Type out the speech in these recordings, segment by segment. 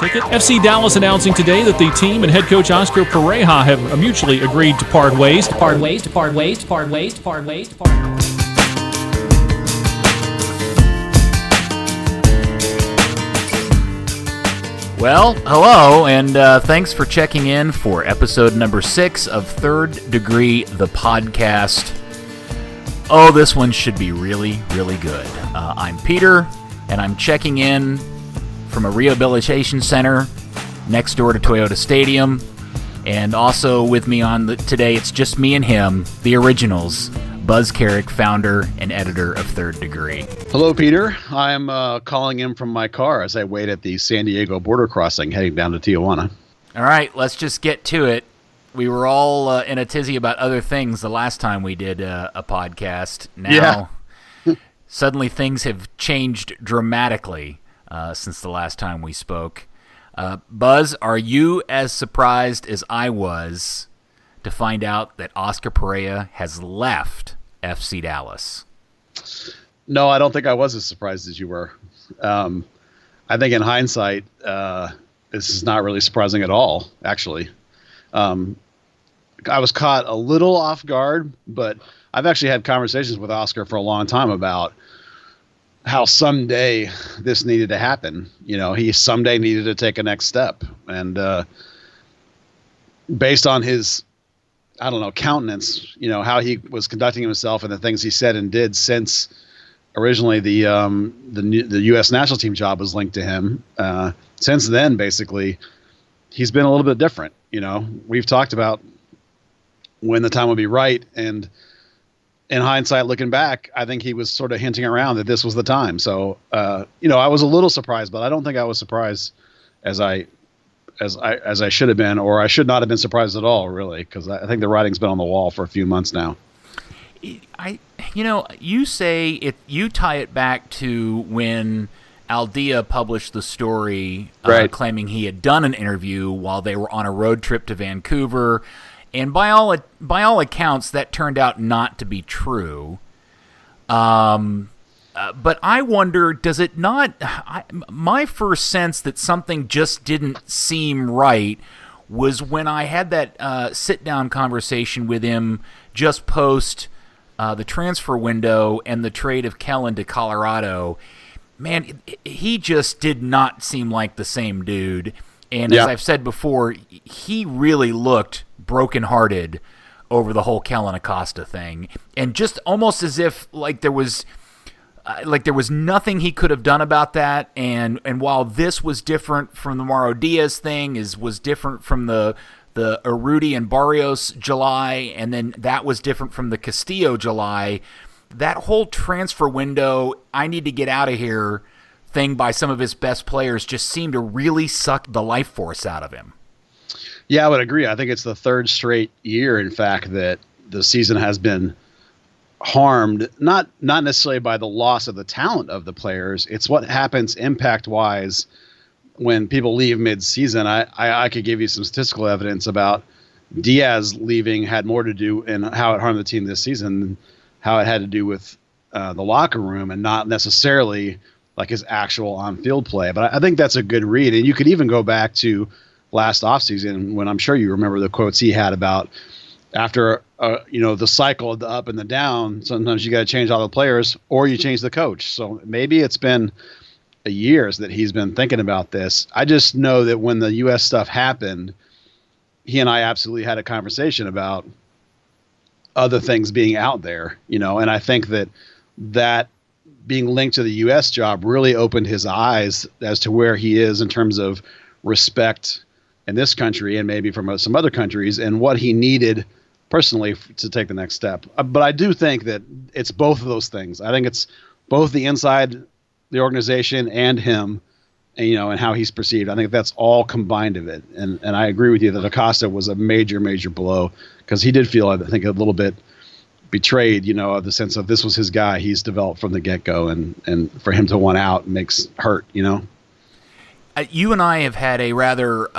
cricket. FC Dallas announcing today that the team and head coach Oscar Pareja have mutually agreed to part ways. Well, hello, and thanks for checking in for episode number 6 of Third Degree, the podcast. Oh, this one should be really, really good. I'm Peter, and I'm checking in from a rehabilitation center next door to Toyota Stadium. And also with me today, it's just me and him, the originals, Buzz Carrick, founder and editor of Third Degree. Hello, Peter. I'm calling in from my car as I wait at the San Diego border crossing heading down to Tijuana. All right, let's just get to it. We were all in a tizzy about other things the last time we did a podcast. Now, suddenly things have changed dramatically since the last time we spoke. Buzz, are you as surprised as I was to find out that Oscar Pareja has left FC Dallas? No, I don't think I was as surprised as you were. I think in hindsight, this is not really surprising at all, actually. I was caught a little off guard, but I've actually had conversations with Oscar for a long time about how someday this needed to happen. You know, he someday needed to take a next step. And based on his, I don't know, countenance, you know, how he was conducting himself and the things he said and did since originally the U.S. national team job was linked to him. Since then, basically, he's been a little bit different. You know, we've talked about when the time would be right. And in hindsight, looking back, I think he was sort of hinting around that this was the time. So, you know, I was a little surprised, but I don't think I was surprised as I should have been, or I should not have been surprised at all, really, because I think the writing's been on the wall for a few months now. You say you tie it back to when Aldea published the story, right, claiming he had done an interview while they were on a road trip to Vancouver, and by all accounts, that turned out not to be true. But I wonder, does it not? My first sense that something just didn't seem right was when I had that sit-down conversation with him just post the transfer window and the trade of Kellen to Colorado. Man, he just did not seem like the same dude. And as I've said before, he really looked brokenhearted over the whole Kellen Acosta thing. And just almost as if like there was nothing he could have done about that. And while this was different from the Mauro Diaz thing, was different from the Urruti and Barrios July, and then that was different from the Castillo July, that whole transfer window, I need to get out of here thing by some of his best players just seemed to really suck the life force out of him. Yeah, I would agree. I think it's the third straight year, in fact, that the season has been harmed, not necessarily by the loss of the talent of the players. It's what happens impact-wise when people leave mid-season. I could give you some statistical evidence about Diaz leaving had more to do in how it harmed the team this season than how it had to do with the locker room and not necessarily like his actual on-field play. But I think that's a good read. And you could even go back to last offseason when I'm sure you remember the quotes he had about after the cycle of the up and the down, sometimes you got to change all the players or you change the coach. So maybe it's been years that he's been thinking about this. I just know that when the U.S. stuff happened, he and I absolutely had a conversation about other things being out there, and I think that being linked to the U.S. job really opened his eyes as to where he is in terms of respect in this country and maybe from some other countries and what he needed personally to take the next step. But I do think that it's both of those things. I think it's both the inside the organization and him, and how he's perceived. I think that's all combined of it. And I agree with you that Acosta was a major, major blow because he did feel, I think, a little bit betrayed, of the sense of this was his guy. He's developed from the get-go, and for him to want out makes hurt, You and I have had a rather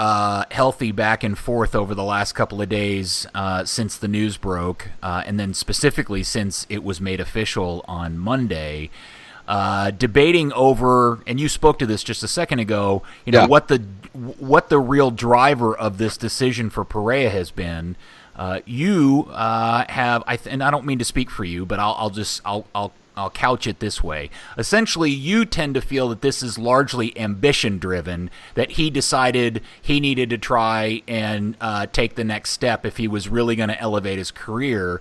healthy back and forth over the last couple of days since the news broke, and then specifically since it was made official on Monday. debating over, and you spoke to this just a second ago, what the real driver of this decision for Pareja has been. You have, and I don't mean to speak for you, but I'll couch it this way. Essentially, you tend to feel that this is largely ambition-driven, that he decided he needed to try and take the next step if he was really going to elevate his career.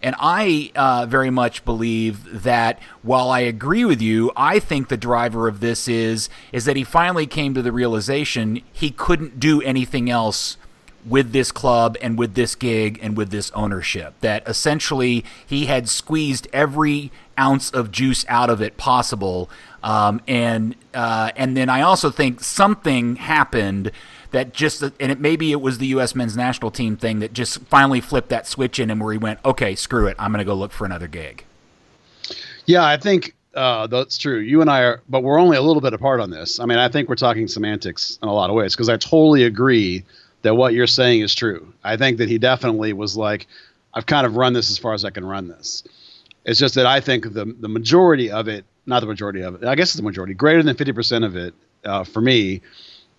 And I very much believe that while I agree with you, I think the driver of this is that he finally came to the realization he couldn't do anything else with this club and with this gig and with this ownership, that essentially he had squeezed every ounce of juice out of it possible. And then I also think something happened that maybe it was the U.S. men's national team thing that just finally flipped that switch in him where he went, okay, screw it, I'm going to go look for another gig. Yeah, I think that's true. You and I are, but we're only a little bit apart on this. I mean, I think we're talking semantics in a lot of ways, because I totally agree that what you're saying is true. I think that he definitely was like, I've kind of run this as far as I can run this. It's just that I think the majority of it, not the majority of it, I guess it's the majority, greater than 50% of it, for me,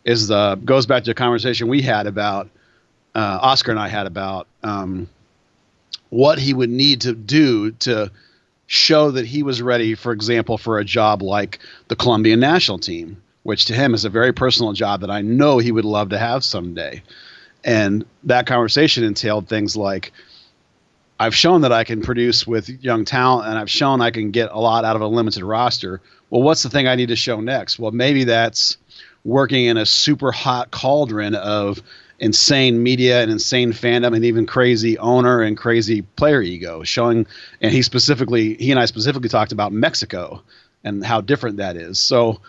goes back to a conversation we had about, Oscar and I had about what he would need to do to show that he was ready, for example, for a job like the Colombian national team, which to him is a very personal job that I know he would love to have someday. And that conversation entailed things like, I've shown that I can produce with young talent, and I've shown I can get a lot out of a limited roster. Well, what's the thing I need to show next? Well, maybe that's working in a super hot cauldron of insane media and insane fandom and even crazy owner and crazy player ego showing. And he and I specifically talked about Mexico and how different that is. So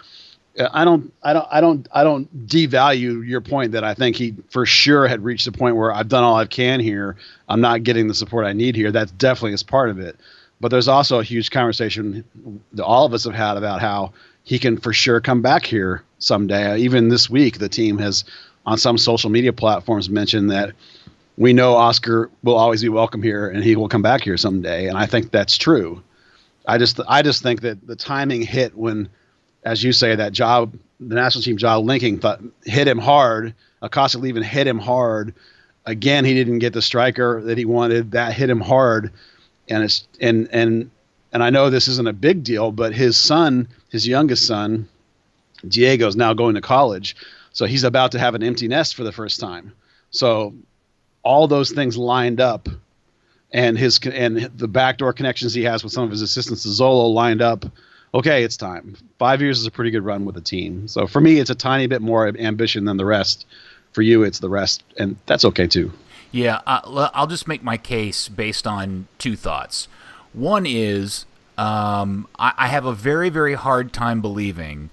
I don't devalue your point that I think he for sure had reached a point where I've done all I can here. I'm not getting the support I need here. That definitely is part of it. But there's also a huge conversation that all of us have had about how he can for sure come back here someday. Even this week, the team has on some social media platforms mentioned that we know Oscar will always be welcome here and he will come back here someday. And I think that's true. I just think that the timing hit when, as you say, that job, the national team job linking hit him hard. Acosta even hit him hard. Again, he didn't get the striker that he wanted. That hit him hard. And I know this isn't a big deal, but his son, his youngest son, Diego, is now going to college. So he's about to have an empty nest for the first time. So all those things lined up, and the backdoor connections he has with some of his assistants to Zolo lined up. Okay, it's time. 5 years is a pretty good run with the team. So for me, it's a tiny bit more ambition than the rest. For you, it's the rest, and that's okay too. Yeah, I'll just make my case based on two thoughts. One is I have a very, very hard time believing,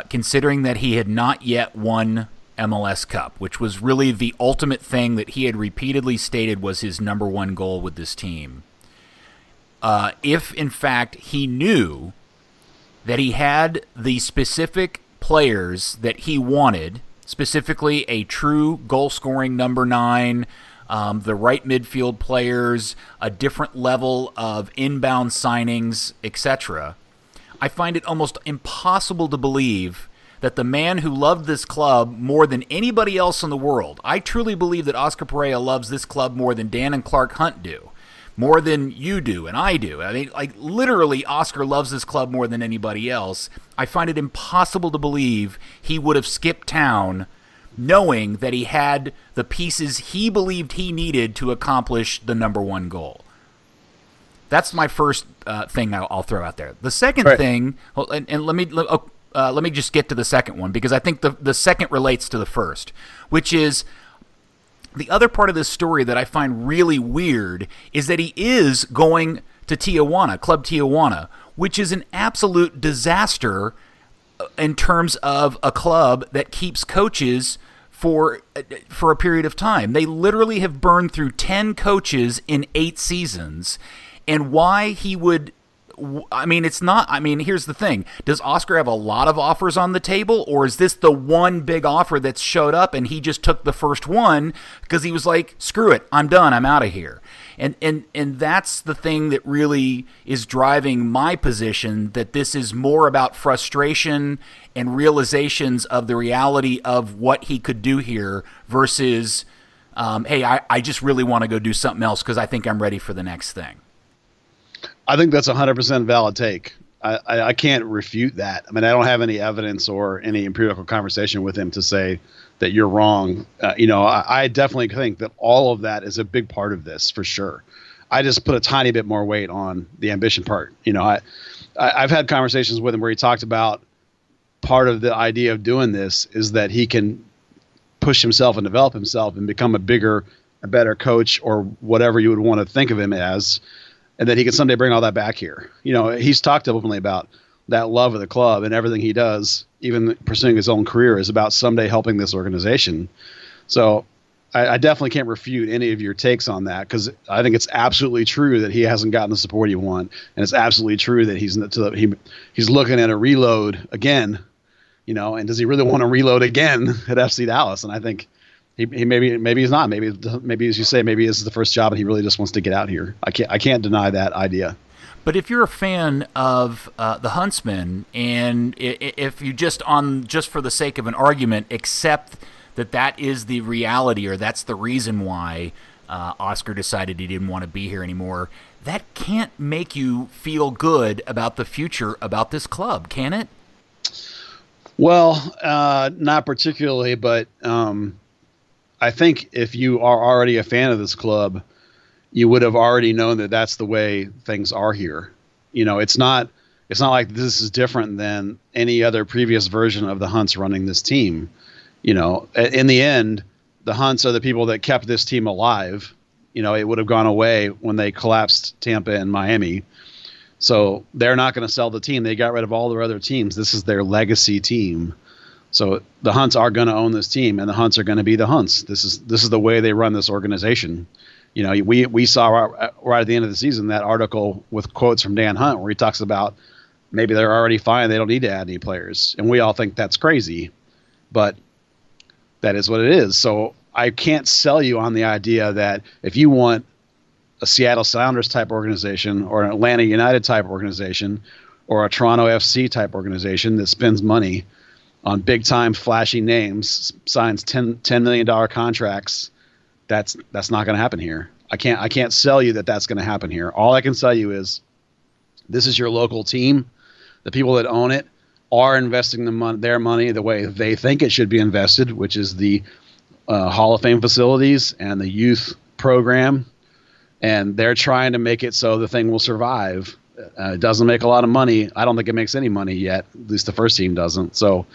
considering that he had not yet won MLS Cup, which was really the ultimate thing that he had repeatedly stated was his number one goal with this team. If, in fact, he knew that he had the specific players that he wanted, specifically a true goal-scoring number 9, the right midfield players, a different level of inbound signings, etc., I find it almost impossible to believe that the man who loved this club more than anybody else in the world, I truly believe that Oscar Pareja loves this club more than Dan and Clark Hunt do, more than you do and I do. I mean, like, literally, Oscar loves this club more than anybody else. I find it impossible to believe he would have skipped town knowing that he had the pieces he believed he needed to accomplish the number one goal. That's my first thing I'll throw out there. The second thing, and let me just get to the second one, because I think the second relates to the first, which is the other part of this story that I find really weird is that he is going to Tijuana, Club Tijuana, which is an absolute disaster in terms of a club that keeps coaches for a period of time. They literally have burned through 10 coaches in 8 seasons, and why he would I mean, it's not. I mean, here's the thing: does Oscar have a lot of offers on the table, or is this the one big offer that's showed up and he just took the first one because he was like, "Screw it, I'm done, I'm out of here." And that's the thing that really is driving my position, that this is more about frustration and realizations of the reality of what he could do here versus, hey, I just really want to go do something else because I think I'm ready for the next thing. I think that's 100% valid take. I can't refute that. I mean, I don't have any evidence or any empirical conversation with him to say that you're wrong. I definitely think that all of that is a big part of this for sure. I just put a tiny bit more weight on the ambition part. I've had conversations with him where he talked about part of the idea of doing this is that he can push himself and develop himself and become a better coach or whatever you would want to think of him as. And that he can someday bring all that back here. He's talked openly about that love of the club, and everything he does, even pursuing his own career, is about someday helping this organization. So I definitely can't refute any of your takes on that, because I think it's absolutely true that he hasn't gotten the support he wants, and it's absolutely true that he's looking at a reload again. And does he really want to reload again at FC Dallas? And I think He maybe he's not. Maybe as you say, maybe this is the first job and he really just wants to get out here. I can't deny that idea. But if you're a fan of the Huntsmen, and if you just for the sake of an argument accept that is the reality, or that's the reason why Oscar decided he didn't want to be here anymore, that can't make you feel good about the future about this club, can it? Well, not particularly, but I think if you are already a fan of this club, you would have already known that that's the way things are here. It's not like this is different than any other previous version of the Hunts running this team. In the end, the Hunts are the people that kept this team alive. It would have gone away when they collapsed Tampa and Miami. So they're not going to sell the team. They got rid of all their other teams. This is their legacy team. So the Hunts are going to own this team, and the Hunts are going to be the Hunts. This is the way they run this organization. We saw right at the end of the season that article with quotes from Dan Hunt where he talks about maybe they're already fine. They don't need to add any players. And we all think that's crazy, but that is what it is. So I can't sell you on the idea that if you want a Seattle Sounders type organization or an Atlanta United type organization or a Toronto FC type organization that spends money on big-time flashy names, signs $10 million contracts, that's not going to happen here. I can't sell you that that's going to happen here. All I can tell you is this is your local team. The people that own it are investing their money the way they think it should be invested, which is the Hall of Fame facilities and the youth program, and they're trying to make it so the thing will survive. It doesn't make a lot of money. I don't think it makes any money yet. At least the first team doesn't. So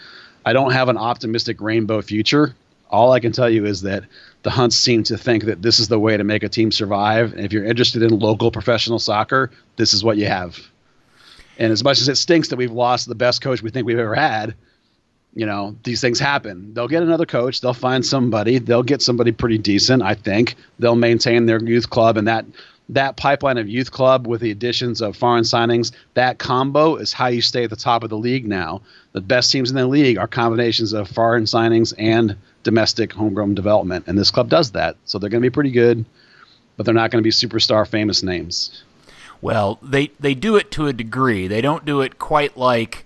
I don't have an optimistic rainbow future. All I can tell you is that the Hunts seem to think that this is the way to make a team survive. And if you're interested in local professional soccer, this is what you have. And as much as it stinks that we've lost the best coach we think we've ever had, these things happen. They'll get another coach. They'll find somebody. They'll get somebody pretty decent, I think. They'll maintain their youth club, and that pipeline of youth club with the additions of foreign signings, that combo is how you stay at the top of the league now. The best teams in the league are combinations of foreign signings and domestic homegrown development, and this club does that. So they're going to be pretty good, but they're not going to be superstar famous names. Well, they do it to a degree. They don't do it quite like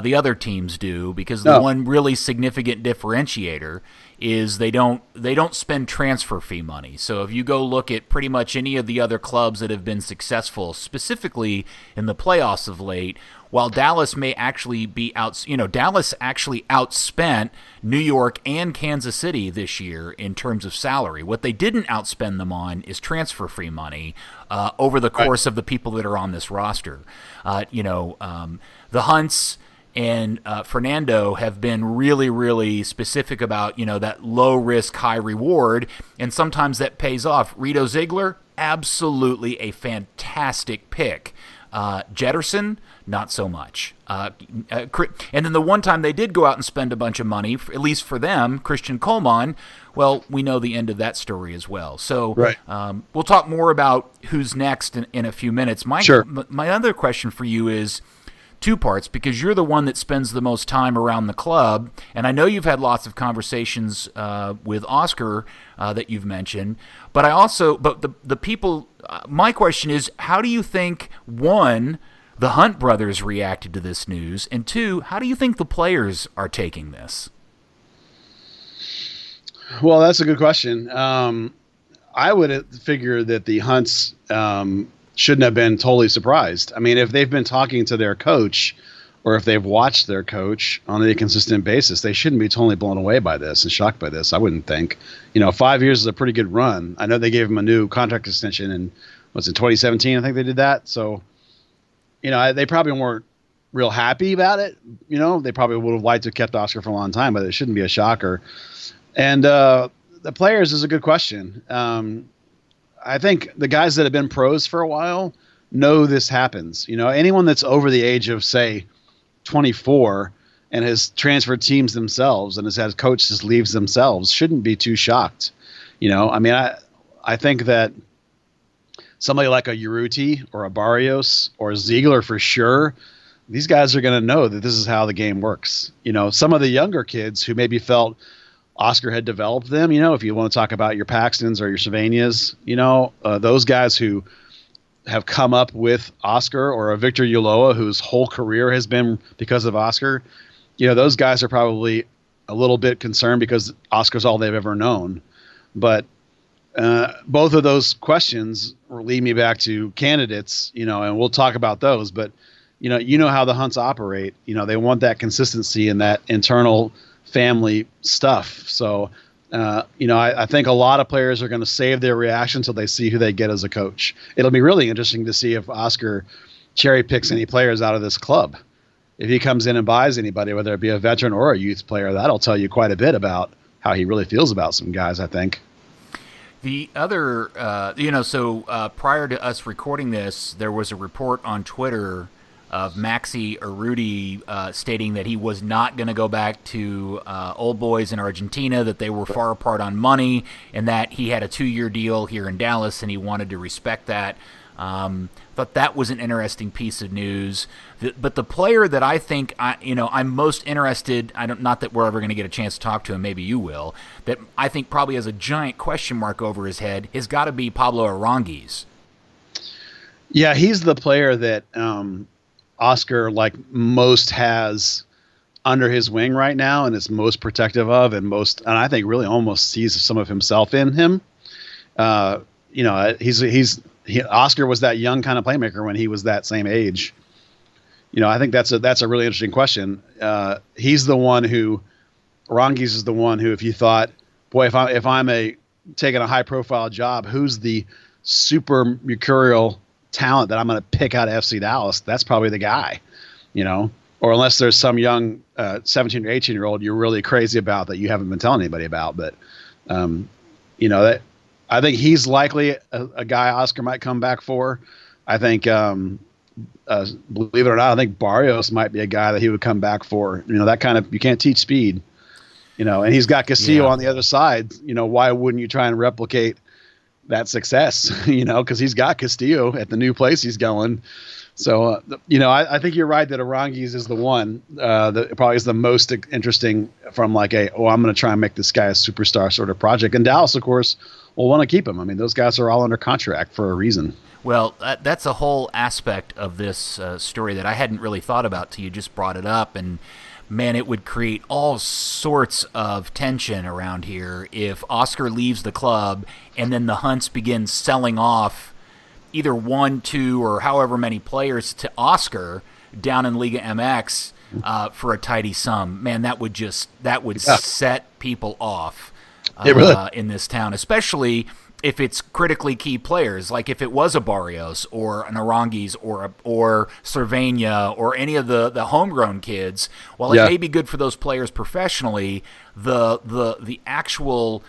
the other teams do, because the one really significant differentiator is they don't spend transfer fee money. So if you go look at pretty much any of the other clubs that have been successful, specifically in the playoffs of late, while Dallas may actually be Dallas actually outspent New York and Kansas City this year in terms of salary. What they didn't outspend them on is transfer fee money over the course of the people that are on this roster. The Hunts and Fernando have been really, really specific about, that low risk, high reward, and sometimes that pays off. Rito Ziegler, absolutely a fantastic pick. Jetterson, not so much. And then the one time they did go out and spend a bunch of money, at least for them, Christian Coleman, well, we know the end of that story as well. So right. We'll talk more about who's next in a few minutes. Sure. My other question for you is two parts, because you're the one that spends the most time around the club, and I know you've had lots of conversations with Oscar that you've mentioned. But the people. My question is, how do you think, one, the Hunt brothers reacted to this news, and two, how do you think the players are taking this? Well, that's a good question. I would figure that the Hunts shouldn't have been totally surprised. I mean, if they've been talking to their coach, or if they've watched their coach on a consistent basis, they shouldn't be totally blown away by this and shocked by this. I wouldn't think. 5 years is a pretty good run. I know they gave him a new contract extension in, 2017? I think they did that. So, they probably weren't real happy about it. They probably would have liked to have kept Oscar for a long time, but it shouldn't be a shocker. And the players is a good question. I think the guys that have been pros for a while know this happens. Anyone that's over the age of, say, 24 and has transferred teams themselves and has had coaches leaves themselves shouldn't be too shocked. I think that somebody like a Urruti or a Barrios or Ziegler for sure, these guys are going to know that this is how the game works. Some of the younger kids who maybe felt Oscar had developed them, if you want to talk about your Paxtons or your Savanias, those guys who have come up with Oscar, or a Victor Ulloa whose whole career has been because of Oscar, those guys are probably a little bit concerned because Oscar's all they've ever known. But both of those questions lead me back to candidates, and we'll talk about those. But, how the Hunts operate. They want that consistency and that internal family stuff. So, I think a lot of players are going to save their reaction until they see who they get as a coach. It'll be really interesting to see if Oscar cherry picks any players out of this club. If he comes in and buys anybody, whether it be a veteran or a youth player, that'll tell you quite a bit about how he really feels about some guys, I think. The other, prior to us recording this, there was a report on Twitter of Maxi Urruti stating that he was not going to go back to Old Boys in Argentina, that they were far apart on money, and that he had a 2-year deal here in Dallas, and he wanted to respect that. Thought that was an interesting piece of news. But the player that I think I'm most interested, not that we're ever going to get a chance to talk to him, maybe you will, that I think probably has a giant question mark over his head, has got to be Pablo Aranguiz. Yeah, he's the player that Oscar most has under his wing right now, and is most protective of, and I think really almost sees some of himself in him. Oscar was that young kind of playmaker when he was that same age. I think that's a really interesting question. He's the one who, Aranguiz is the one who, if you thought, boy, if I'm taking a high profile job, who's the super mercurial talent that I'm going to pick out of FC Dallas, that's probably the guy, or unless there's some young 17 or 18 year old you're really crazy about that you haven't been telling anybody about. But, that I think he's likely a guy Oscar might come back for. I think, believe it or not, I think Barrios might be a guy that he would come back for. That kind of, you can't teach speed, and he's got Castillo on the other side. Why wouldn't you try and replicate that success, because he's got Castillo at the new place he's going. So, I think you're right that Aranguiz is the one that probably is the most interesting from I'm going to try and make this guy a superstar sort of project. And Dallas, of course, will want to keep him. I mean, those guys are all under contract for a reason. Well, that's a whole aspect of this story that I hadn't really thought about till you just brought it up. And man, it would create all sorts of tension around here if Oscar leaves the club and then the Hunts begin selling off either 1, 2, or however many players to Oscar down in Liga MX for a tidy sum. Man, that would set people off in this town, especially if it's critically key players, like if it was a Barrios or an Aranguiz or Cervania or any of the homegrown kids. While it may be good for those players professionally, the actual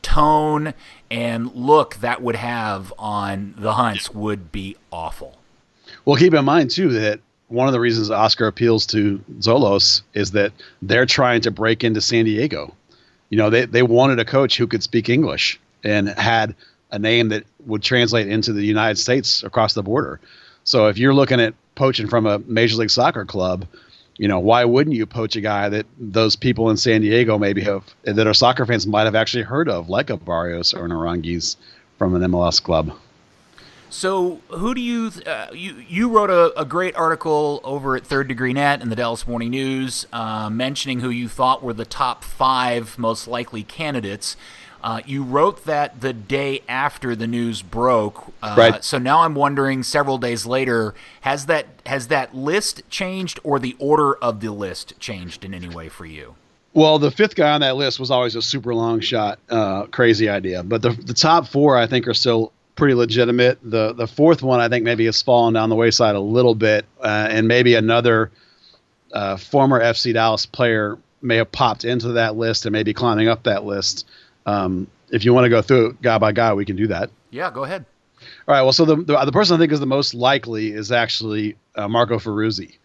tone and look that would have on the Hunts would be awful. Well, keep in mind too that one of the reasons Oscar appeals to Zolos is that they're trying to break into San Diego. They wanted a coach who could speak English and had a name that would translate into the United States across the border. So if you're looking at poaching from a Major League Soccer club, why wouldn't you poach a guy that those people in San Diego maybe that are soccer fans might have actually heard of, like a Barrios or an Aranguiz from an MLS club? So, who do you wrote a great article over at Third Degree Net and the Dallas Morning News mentioning who you thought were the top 5 most likely candidates. You wrote that the day after the news broke. Right. So now I'm wondering, several days later, has that list changed, or the order of the list changed in any way for you? Well, the 5th guy on that list was always a super long shot, crazy idea. But the top 4, I think, are still pretty legitimate. The 4th one, I think, maybe has fallen down the wayside a little bit, and maybe another former FC Dallas player may have popped into that list and maybe climbing up that list. If you want to go through it guy by guy, we can do that. Yeah, go ahead. All right. Well, so the person I think is the most likely is actually Marco Ferruzzi,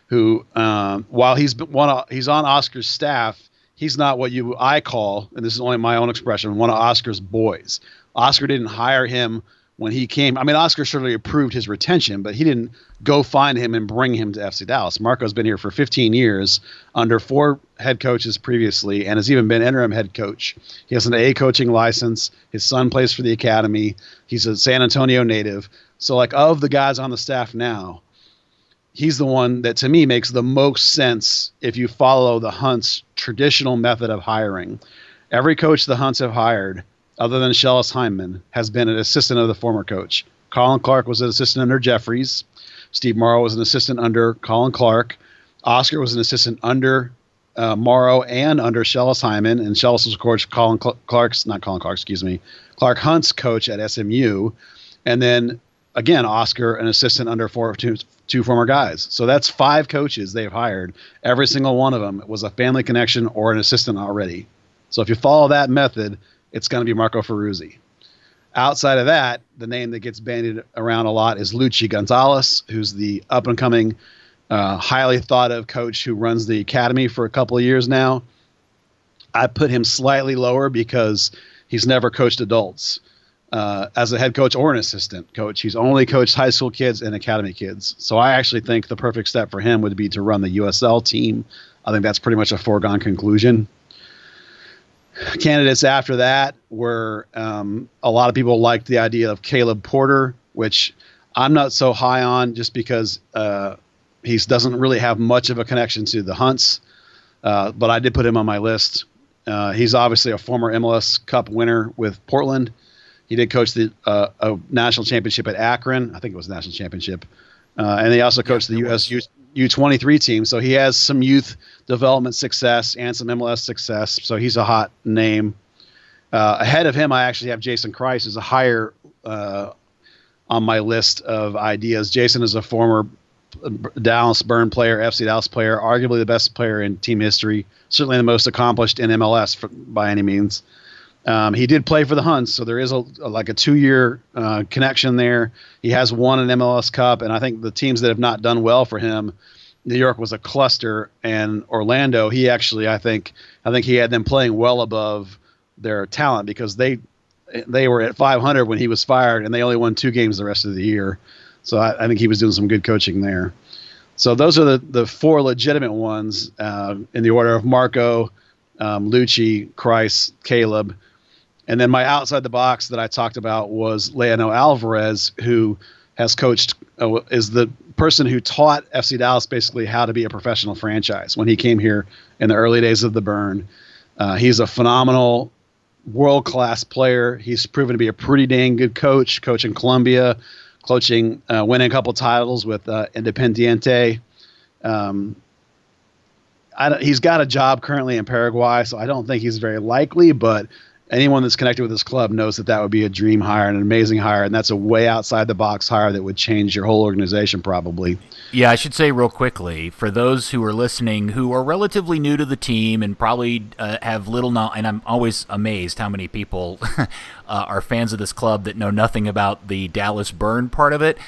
who, while he's on Oscar's staff, he's not what I call, and this is only my own expression, one of Oscar's boys. Oscar didn't hire him when he came. I mean, Oscar certainly approved his retention, but he didn't go find him and bring him to FC Dallas. Marco's been here for 15 years under 4 head coaches previously, and has even been interim head coach. He has an A coaching license. His son plays for the academy. He's a San Antonio native. So, like, of the guys on the staff now, he's the one that, to me, makes the most sense if you follow the Hunts' traditional method of hiring. Every coach the Hunts have hired, other than Shellis Hyndman, has been an assistant of the former coach. Colin Clark was an assistant under Jeffries. Steve Morrow was an assistant under Colin Clark. Oscar was an assistant under Morrow and under Shellis Hyndman. And Shellis was, of course, Clark Hunt's coach at SMU. And then, again, Oscar, an assistant under two former guys. So that's 5 coaches they've hired. Every single one of them was a family connection or an assistant already. So if you follow that method, it's going to be Marco Ferruzzi. Outside of that, the name that gets bandied around a lot is Luchi Gonzalez, who's the up-and-coming, highly thought-of coach who runs the academy for a couple of years now. I put him slightly lower because he's never coached adults as a head coach or an assistant coach. He's only coached high school kids and academy kids. So I actually think the perfect step for him would be to run the USL team. I think that's pretty much a foregone conclusion. Candidates after that were a lot of people liked the idea of Caleb Porter, which I'm not so high on just because he doesn't really have much of a connection to the Hunts. But I did put him on my list. He's obviously a former MLS Cup winner with Portland. He did coach the a national championship at Akron. I think it was a national championship. And he also coached the U.S. U23 team. So he has some youth development success and some MLS success. So he's a hot name. Ahead of him, I actually have Jason Kreis as a higher on my list of ideas. Jason is a former Dallas Burn player, FC Dallas player, arguably the best player in team history, certainly the most accomplished in MLS by any means. He did play for the Hunts, so there is a 2-year connection there. He has won an MLS Cup, and I think the teams that have not done well for him, New York was a cluster, and Orlando, I think he had them playing well above their talent because they were at 500 when he was fired, and they only won 2 games the rest of the year. So I think he was doing some good coaching there. So those are the 4 legitimate ones in the order of Marco, Luchi, Kreis, Caleb. And then my outside the box that I talked about was Leonel Alvarez, who has coached, is the person who taught FC Dallas basically how to be a professional franchise when he came here in the early days of the Burn. He's a phenomenal world-class player. He's proven to be a pretty dang good coach, coaching Colombia, winning a couple titles with Independiente. He's got a job currently in Paraguay, so I don't think he's very likely, but anyone that's connected with this club knows that would be a dream hire, an amazing hire, and that's a way outside the box hire that would change your whole organization probably. Yeah, I should say real quickly, for those who are listening who are relatively new to the team and probably have little knowledge, and I'm always amazed how many people are fans of this club that know nothing about the Dallas Burn part of it,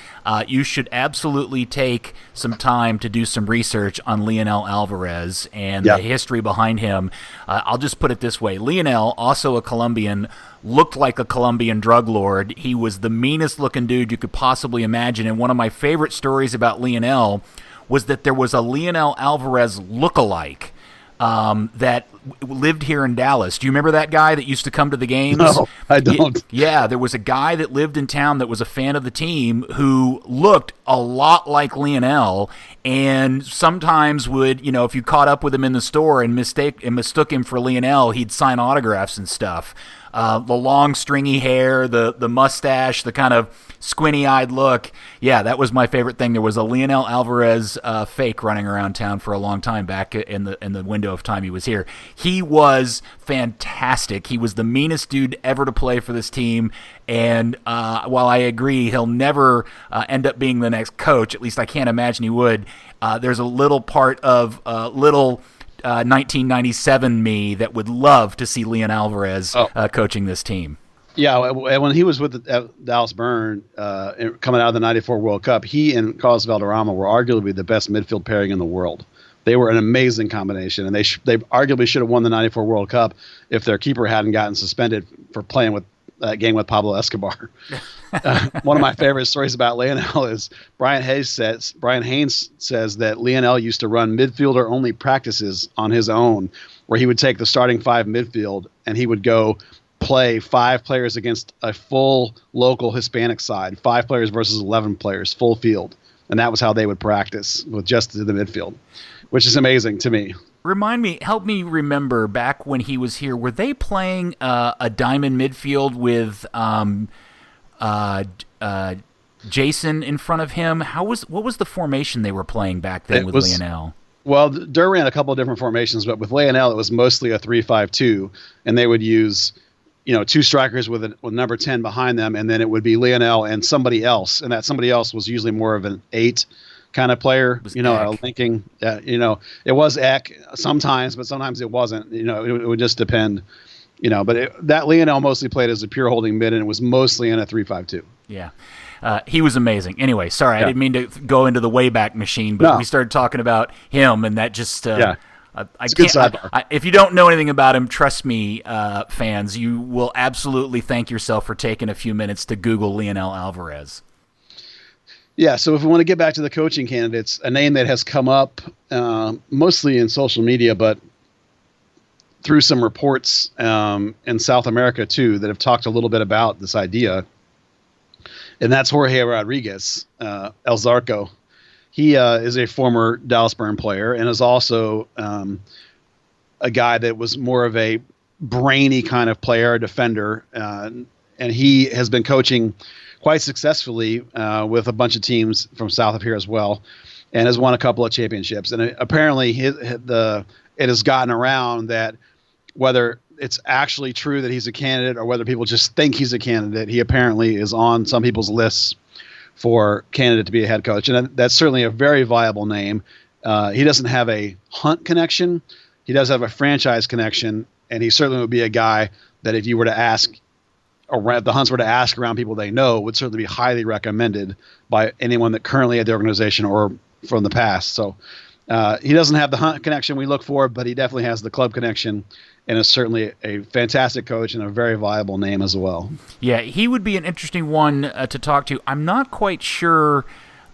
you should absolutely take some time to do some research on Leonel Alvarez and the history behind him. I'll just put it this way. Leonel, also a Colombian, looked like a Colombian drug lord. He was the meanest looking dude you could possibly imagine. And one of my favorite stories about Leonel was that there was a Leonel Alvarez lookalike that lived here in Dallas. Do you remember that guy that used to come to the games? No, I don't. Yeah, there was a guy that lived in town that was a fan of the team who looked a lot like Leonel, and sometimes would, if you caught up with him in the store and mistook him for Leonel, he'd sign autographs and stuff. The long stringy hair, the mustache, the kind of squinty-eyed look. Yeah, that was my favorite thing. There was a Leonel Alvarez fake running around town for a long time back in the window of time he was here. He was fantastic. He was the meanest dude ever to play for this team. And while I agree he'll never end up being the next coach, at least I can't imagine he would, there's a little part of 1997 me that would love to see Leon Alvarez coaching this team. Yeah, when he was with the Dallas Burn coming out of the '94 World Cup, he and Carlos Valderrama were arguably the best midfield pairing in the world. They were an amazing combination, and they arguably should have won the '94 World Cup if their keeper hadn't gotten suspended for playing with that game with Pablo Escobar. One of my favorite stories about Leonel is Brian Haynes says that Leonel used to run midfielder-only practices on his own, where he would take the starting five midfield and he would go play 5 players against a full local Hispanic side, 5 players versus 11 players, full field. And that was how they would practice, with just the midfield, which is amazing to me. Help me remember, back when he was here, were they playing a diamond midfield with Jason in front of him? What was the formation they were playing back then with Leonel? Well, Durr ran a couple of different formations, but with Leonel, it was mostly a 3-5-2, and they would use 2 strikers with number 10 behind them, and then it would be Leonel and somebody else, and that somebody else was usually more of an 8 kind of player, linking. It was Eck sometimes, but sometimes it wasn't. It would just depend. But that Leonel mostly played as a pure holding mid, and it was mostly in a 3-5-2. Yeah. He was amazing. Anyway, sorry, I didn't mean to go into the Wayback Machine, but we started talking about him, and that just it's a good sidebar. If you don't know anything about him, trust me, fans, you will absolutely thank yourself for taking a few minutes to Google Leonel Alvarez. Yeah, so if we want to get back to the coaching candidates, a name that has come up mostly in social media, but through some reports in South America too, that have talked a little bit about this idea, and that's Jorge Rodriguez, El Zarco. He is a former Dallas Burn player and is also a guy that was more of a brainy kind of player, a defender, and he has been coaching quite successfully with a bunch of teams from south of here as well, and has won a couple of championships. And apparently it has gotten around that whether it's actually true that he's a candidate or whether people just think he's a candidate, he apparently is on some people's lists for candidate to be a head coach. And that's certainly a very viable name. He doesn't have a Hunt connection. He does have a franchise connection, and he certainly would be a guy that if you were to ask, or if the Hunts were to ask around people they know, would certainly be highly recommended by anyone that currently at the organization or from the past. So he doesn't have the Hunt connection we look for, but he definitely has the club connection, and is certainly a fantastic coach and a very viable name as well. Yeah, he would be an interesting one to talk to. I'm not quite sure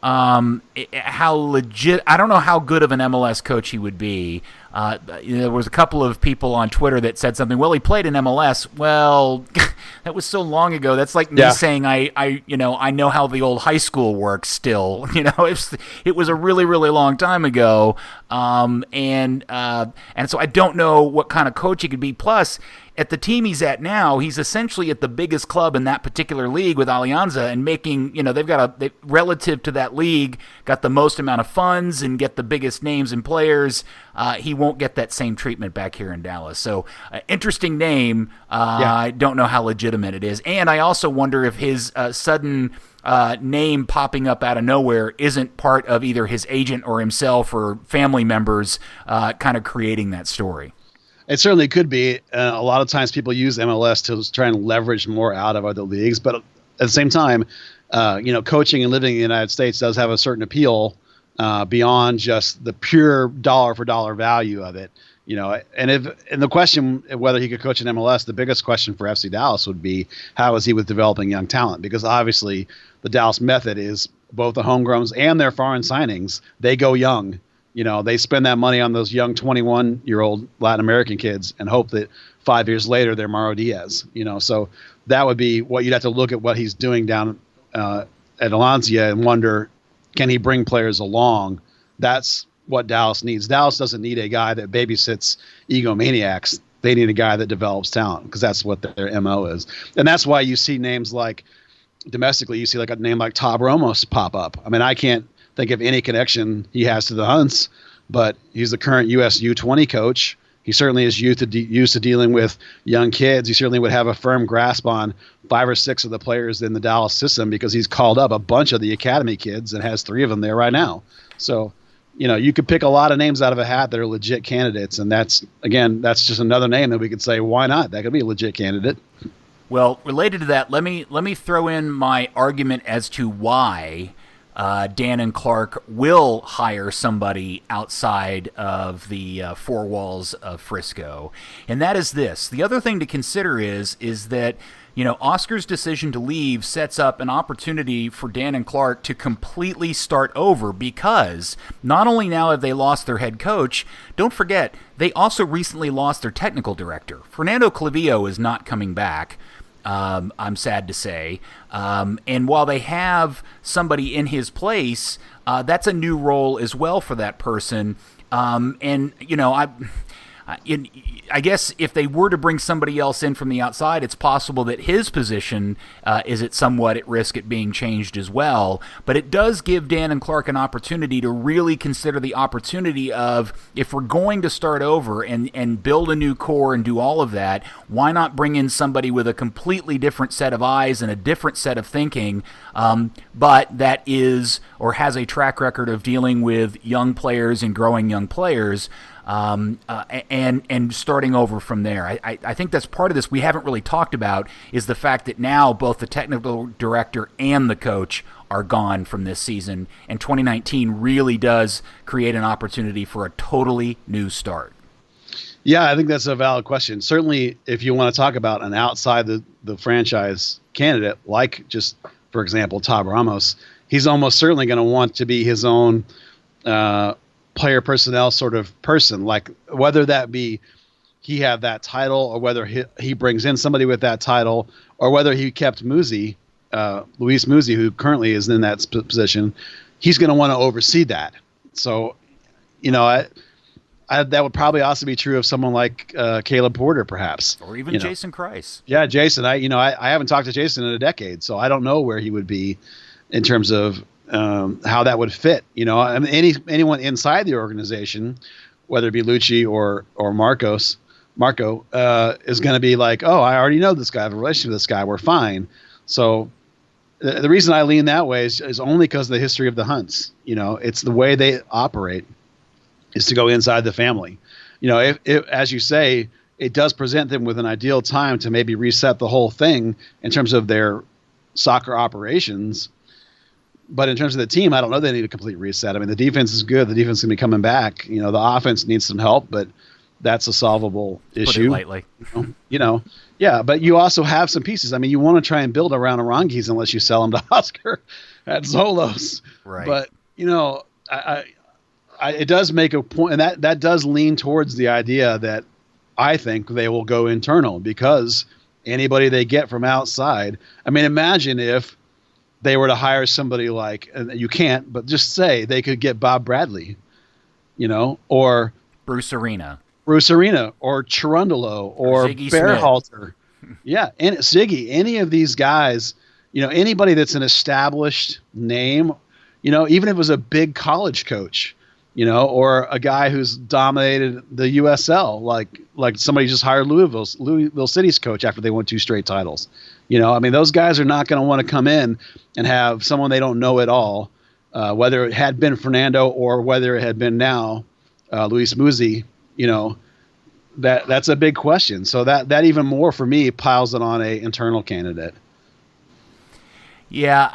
how legit. I don't know how good of an MLS coach he would be. There was a couple of people on Twitter that said something. Well, he played in MLS. Well, that was so long ago. That's like me saying I know how the old high school works. Still, it was a really, really long time ago. And so I don't know what kind of coach he could be. Plus, at the team he's at now, he's essentially at the biggest club in that particular league with Alianza, and making, they relative to that league, got the most amount of funds and get the biggest names and players. He won't get that same treatment back here in Dallas. So, interesting name. I don't know how legitimate it is. And I also wonder if his sudden name popping up out of nowhere isn't part of either his agent or himself or family members kind of creating that story. It certainly could be. A lot of times people use MLS to try and leverage more out of other leagues. But at the same time, coaching and living in the United States does have a certain appeal beyond just the pure dollar for dollar value of it. And the question of whether he could coach in MLS, the biggest question for FC Dallas would be, how is he with developing young talent? Because obviously the Dallas method is both the homegrowns and their foreign signings. They go young. They spend that money on those young 21-year-old Latin American kids and hope that 5 years later they're Mauro Diaz. So that would be what you'd have to look at what he's doing down at Valencia and wonder, can he bring players along? That's what Dallas needs. Dallas doesn't need a guy that babysits egomaniacs. They need a guy that develops talent, because that's what their MO is. And that's why you see names like, domestically, you see like a name like Todd Ramos pop up. I mean, I can't think of any connection he has to the Hunts, but he's the current US U20 coach. He certainly is used to dealing with young kids. He certainly would have a firm grasp on 5 or 6 of the players in the Dallas system, because he's called up a bunch of the academy kids and has 3 of them there right now. So, you could pick a lot of names out of a hat that are legit candidates. And that's just another name that we could say, why not? That could be a legit candidate. Well, related to that, let me throw in my argument as to why Dan and Clark will hire somebody outside of the 4 walls of Frisco. And that is this. The other thing to consider is that, Oscar's decision to leave sets up an opportunity for Dan and Clark to completely start over, because not only now have they lost their head coach, don't forget, they also recently lost their technical director. Fernando Clavillo is not coming back. I'm sad to say. And while they have somebody in his place, that's a new role as well for that person. I guess if they were to bring somebody else in from the outside, it's possible that his position is somewhat at risk at being changed as well. But it does give Dan and Clark an opportunity to really consider the opportunity of, if we're going to start over and build a new core and do all of that, why not bring in somebody with a completely different set of eyes and a different set of thinking, but that is or has a track record of dealing with young players and growing young players. And starting over from there. I think that's part of this we haven't really talked about, is the fact that now both the technical director and the coach are gone from this season, and 2019 really does create an opportunity for a totally new start. Yeah, I think that's a valid question. Certainly, if you want to talk about an outside the franchise candidate, like just, for example, Todd Ramos, he's almost certainly going to want to be his own player personnel sort of person, like whether that be he have that title, or whether he brings in somebody with that title, or whether he kept Luis Muzi, who currently is in that position. He's going to want to oversee that. So, that would probably also be true of someone like Caleb Porter, perhaps, or even Jason Kreis. Yeah, Jason. I haven't talked to Jason in a decade, so I don't know where he would be in terms of how that would fit. I mean, anyone inside the organization, whether it be Lucci or Marco, is going to be like, oh, I already know this guy. I have a relationship with this guy. We're fine. So the reason I lean that way is only because of the history of the Hunts. It's the way they operate is to go inside the family. If as you say, it does present them with an ideal time to maybe reset the whole thing in terms of their soccer operations. But in terms of the team, I don't know they need a complete reset. I mean, the defense is good. The defense is going to be coming back. The offense needs some help, but that's a solvable issue. Put it lightly. Yeah, but you also have some pieces. I mean, you want to try and build around Arangis unless you sell him to Oscar at Zolos. Right. But, it does make a point, and that does lean towards the idea that I think they will go internal, because anybody they get from outside, I mean, imagine if they were to hire somebody like, and you can't, but just say they could get Bob Bradley, or Bruce Arena, or Cherundolo, or Bearhalter. Yeah, and Ziggy, any of these guys, anybody that's an established name, even if it was a big college coach, or a guy who's dominated the USL, like somebody just hired Louisville City's coach after they won 2 straight titles. I mean, those guys are not going to want to come in and have someone they don't know at all, whether it had been Fernando or whether it had been now Luis Muzzi. That's a big question. So that even more for me piles it on a internal candidate. Yeah,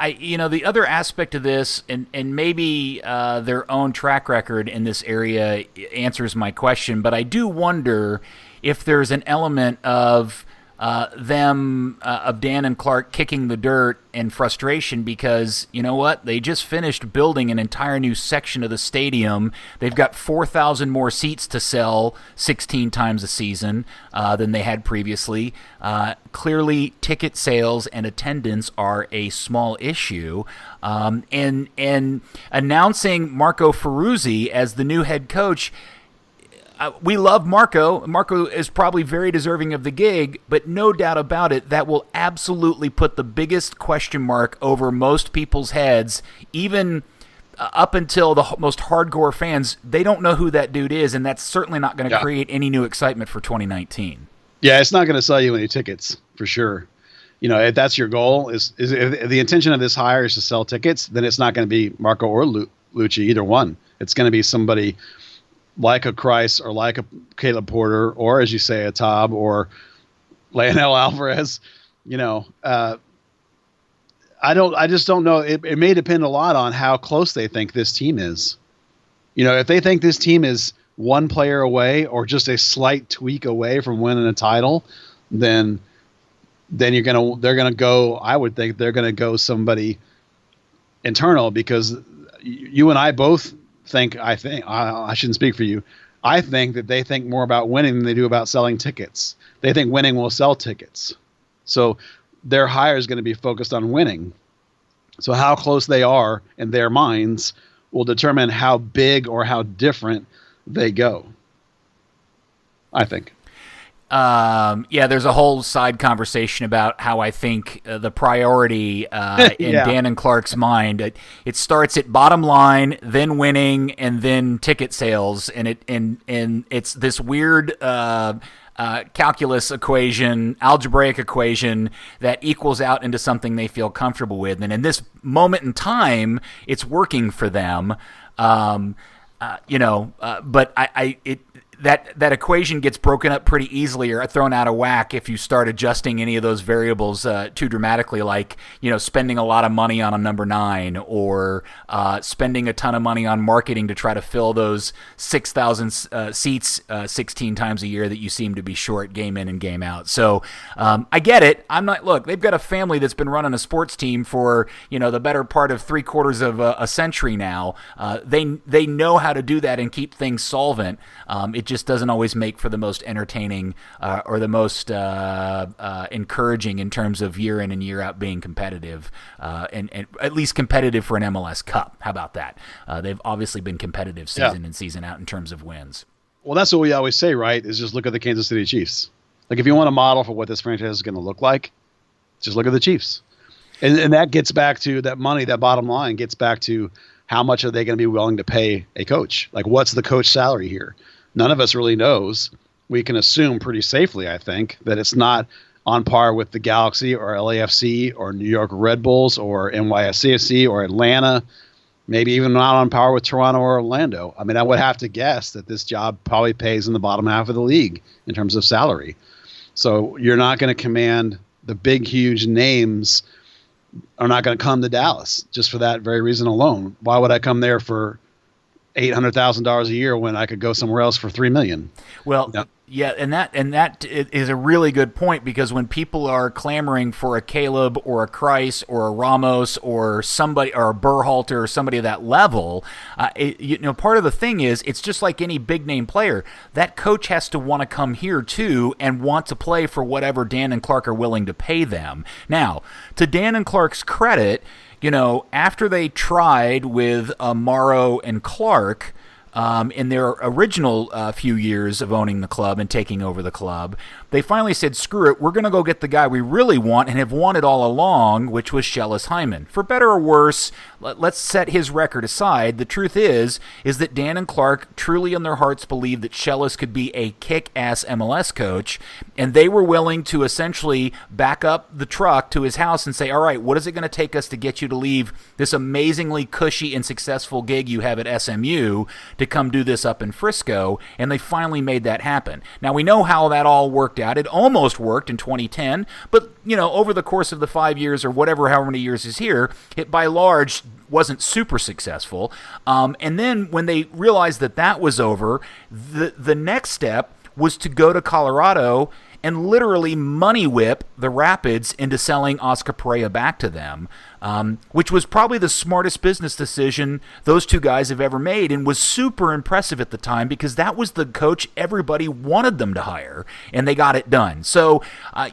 the other aspect of this, and maybe their own track record in this area answers my question, but I do wonder if there's an element of of Dan and Clark kicking the dirt and frustration because, you know what, they just finished building an entire new section of the stadium. They've got 4,000 more seats to sell 16 times a season than they had previously. Clearly, ticket sales and attendance are a small issue. And announcing Marco Ferruzzi as the new head coach, we love Marco. Marco is probably very deserving of the gig, but no doubt about it, that will absolutely put the biggest question mark over most people's heads, even up until the most hardcore fans. They don't know who that dude is, and that's certainly not going to create any new excitement for 2019. Yeah, it's not going to sell you any tickets, for sure. If that's your goal, if the intention of this hire is to sell tickets, then it's not going to be Marco or Lucci, either one. It's going to be somebody like a Kreis or like a Caleb Porter, or as you say, a Taub or Leonel Alvarez. I just don't know. It may depend a lot on how close they think this team is. If they think this team is one player away or just a slight tweak away from winning a title, then they're gonna go. I would think they're gonna go somebody internal, because you and I both think I shouldn't speak for you. I think that they think more about winning than they do about selling tickets. They think winning will sell tickets. So their hire is going to be focused on winning. So how close they are in their minds will determine how big or how different they go, I think. There's a whole side conversation about how I think the priority in Dan and Clark's mind, it starts at bottom line, then winning, and then ticket sales, and it's this weird calculus equation, algebraic equation that equals out into something they feel comfortable with, and in this moment in time, it's working for them. But that equation gets broken up pretty easily or thrown out of whack if you start adjusting any of those variables too dramatically, like, spending a lot of money on a number 9 or spending a ton of money on marketing to try to fill those 6,000 seats 16 times a year that you seem to be short game in and game out. So I get it. Look, they've got a family that's been running a sports team for, the better part of 3/4 of a century now. They know how to do that and keep things solvent. It just doesn't always make for the most entertaining or the most encouraging in terms of year in and year out being competitive, and at least competitive for an MLS Cup. How about that? They've obviously been competitive season in, season out in terms of wins. Well, that's what we always say, right? Is just look at the Kansas City Chiefs. Like, if you want a model for what this franchise is going to look like, just look at the Chiefs. And that gets back to that money, that bottom line gets back to how much are they going to be willing to pay a coach? Like, what's the coach salary here? None of us really knows. We can assume pretty safely, I think, that it's not on par with the Galaxy or LAFC or New York Red Bulls or NYSCFC or Atlanta, maybe even not on par with Toronto or Orlando. I mean, I would have to guess that this job probably pays in the bottom half of the league in terms of salary. So you're not going to command the big, huge names are not going to come to Dallas just for that very reason alone. Why would I come there for $800,000 a year when I could go somewhere else for $3 million? Well, yeah, and that is a really good point, because when people are clamoring for a Caleb or a Kreis or a Ramos or somebody or a Berhalter or somebody of that level, part of the thing is it's just like any big name player. That coach has to want to come here too and want to play for whatever Dan and Clark are willing to pay them. Now, to Dan and Clark's credit, after they tried with Morrow and Clark in their original few years of owning the club and taking over the club, they finally said, screw it, we're going to go get the guy we really want and have wanted all along, which was Shellis Hyman. For better or worse, let's set his record aside. The truth is that Dan and Clark truly in their hearts believed that Shellis could be a kick-ass MLS coach, and they were willing to essentially back up the truck to his house and say, all right, what is it going to take us to get you to leave this amazingly cushy and successful gig you have at SMU to come do this up in Frisco? And they finally made that happen. Now, we know how that all worked out. It almost worked in 2010, but, over the course of the 5 years or however many years is here, it by large wasn't super successful. And then when they realized that was over, the next step was to go to Colorado and literally money whip the Rapids into selling Oscar Pareja back to them, which was probably the smartest business decision those two guys have ever made, and was super impressive at the time because that was the coach everybody wanted them to hire, and they got it done. So, I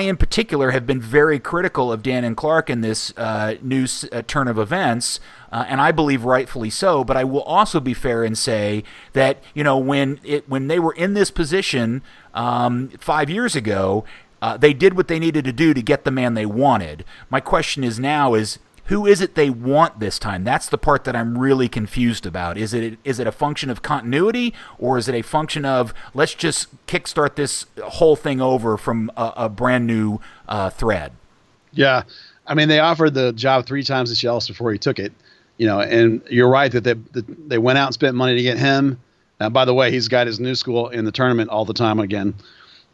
in particular have been very critical of Dan and Clark in this new turn of events, and I believe rightfully so. But I will also be fair and say that when they were in this position 5 years ago, they did what they needed to do to get the man they wanted. My question is now is, who is it they want this time? That's the part that I'm really confused about. Is it a function of continuity, or is it a function of let's just kickstart this whole thing over from a brand new thread? Yeah, I mean, they offered the job 3 times to Shellis before he took it. And you're right that they went out and spent money to get him. By the way, he's got his new school in the tournament all the time again.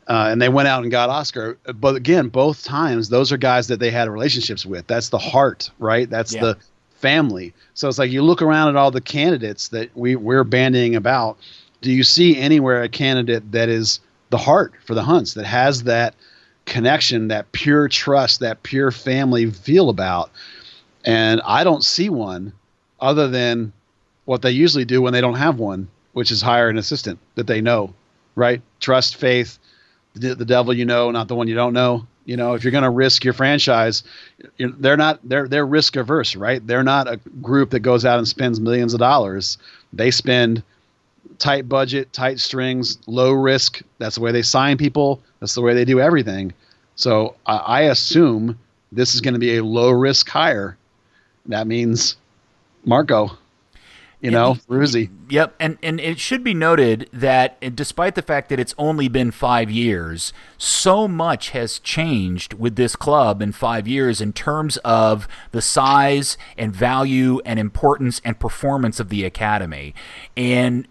And they went out and got Oscar. But again, both times, those are guys that they had relationships with. That's the heart, right? That's the family. So it's like you look around at all the candidates that we're bandying about. Do you see anywhere a candidate that is the heart for the Hunts, that has that connection, that pure trust, that pure family feel about? And I don't see one other than what they usually do when they don't have one, which is hire an assistant that they know, right? Trust, faith, the devil not the one you don't know. If you're going to risk your franchise, they're risk averse, right? They're not a group that goes out and spends millions of dollars. They spend tight budget, tight strings, low risk. That's the way they sign people. That's the way they do everything. So I assume this is going to be a low risk hire. That means Marco. Ruzzi. Yep, and it should be noted that despite the fact that it's only been 5 years, so much has changed with this club in 5 years in terms of the size and value and importance and performance of the academy. And